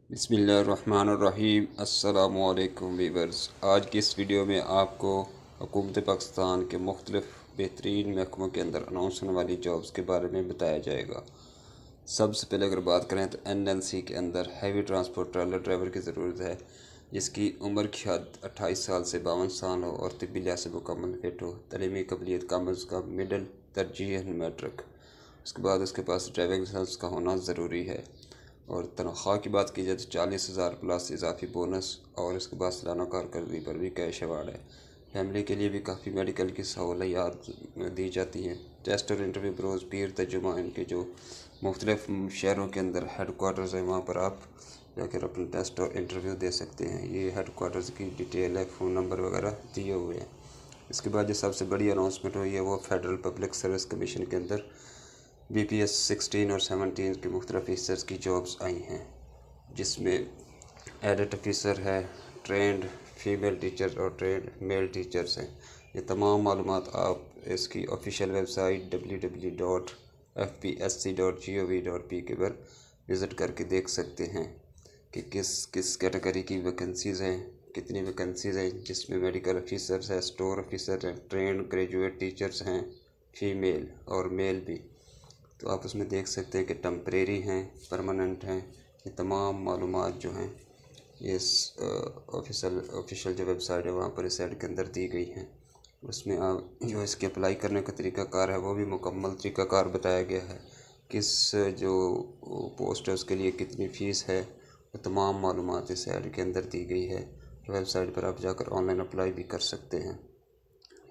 बिस्मिल्लाहिर्रहमानिर्रहीम। अस्सलामुअलैकुम वीवर्स। आज की इस वीडियो में आपको हुकूमत पाकिस्तान के मुख्तलिफ़ बेहतरीन महकमों के अंदर अनाउंस होने वाली जॉब्स के बारे में बताया जाएगा। सबसे पहले अगर बात करें तो NLC के अंदर हैवी ट्रांसपोर्ट ट्रैलर ड्राइवर की ज़रूरत है, जिसकी उम्र की हद 28 साल से 52 साल हो और तिब्बी लिहाज से मुकम्मल फिट हो। तलीमी कबलियत कम अज़ कम मिडल तरजीहन मैट्रिक। उसके बाद उसके पास ड्राइविंग लाइसेंस का होना ज़रूरी है। और तनख्वाह की बात की जाए तो 40,000 प्लस इजाफी बोनस और इसके बाद सालाना कारकर्दगी पर भी कैश अवार्ड है। फैमिली के लिए भी काफ़ी मेडिकल की सहूलियात दी जाती हैं। टेस्ट और इंटरव्यू बरोज़ पीर तर्जुमा इनके जो मुख्तलिफ़ शहरों के अंदर हेड क्वार्टर्स हैं, वहाँ पर आप जाकर अपना टेस्ट और इंटरव्यू दे सकते हैं। ये हेड क्वार्टर्स की डिटेल है, फ़ोन नंबर वगैरह दिए हुए हैं। इसके बाद जो सबसे बड़ी अनाउंसमेंट हुई है वो फेडरल पब्लिक सर्विस कमीशन के अंदर BPS 16 और 17 के मुख्तलिफ़ ऑफिसर्स की जॉब्स आई हैं, जिसमें एडिट ऑफिसर है, ट्रेंड फीमेल टीचर और ट्रेंड मेल टीचर्स हैं। ये तमाम मालूमात आप इसकी ऑफिशियल वेबसाइट www.fpsc.gov.p के पर विज़िट करके देख सकते हैं कि किस किस कैटेगरी की वैकेंसीज़ हैं, कितनी वैकेंसीज़ हैं, जिसमें मेडिकल ऑफिसर्स हैं, स्टोर ऑफिसर हैं, ट्रेंड ग्रेजुएट टीचर्स हैं, फीमेल और मेल भी। तो आप उसमें देख सकते हैं कि टेम्परेरी हैं, परमानेंट हैं। ये तमाम मालूमात जो हैं इस ऑफिशियल जो वेबसाइट है वहाँ पर इस ऐड के अंदर दी गई हैं। उसमें आप जो इसके अप्लाई करने का तरीक़ाकार है वो भी मुकम्मल तरीक़ाकार बताया गया है। किस जो पोस्ट है उसके लिए कितनी फ़ीस है, वो तमाम मालूमात इस ऐड के अंदर दी गई है। वेबसाइट पर आप जाकर ऑनलाइन अप्लाई भी कर सकते हैं।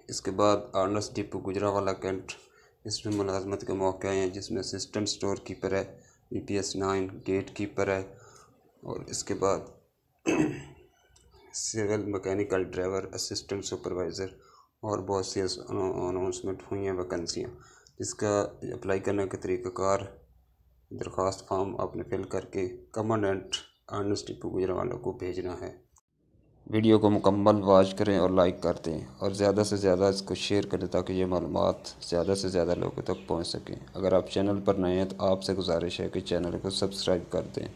इसके बाद आर्नस डिपो गुजरांवाला कैंट, इसमें मुलाजमत के मौके हैं, जिसमें असिस्टेंट स्टोर कीपर है, BPS 9 गेट कीपर है और इसके बाद civil mechanical driver, assistant supervisor और बहुत सी अनाउंसमेंट हुई हैं वैकेंसियाँ। जिसका अप्लाई करने का तरीक़ाकार, दरख्वास्त फॉर्म आपने फिल करके कमांडेंट आर्नस डिपो गुजरांवाला को भेजना है। वीडियो को मुकम्मल वॉच करें और लाइक कर दें और ज़्यादा से ज़्यादा इसको शेयर करें ताकि ये मालूमात ज़्यादा से ज़्यादा लोगों तक पहुंच सकें। अगर आप चैनल पर नए हैं तो आपसे गुजारिश है कि चैनल को सब्सक्राइब कर दें।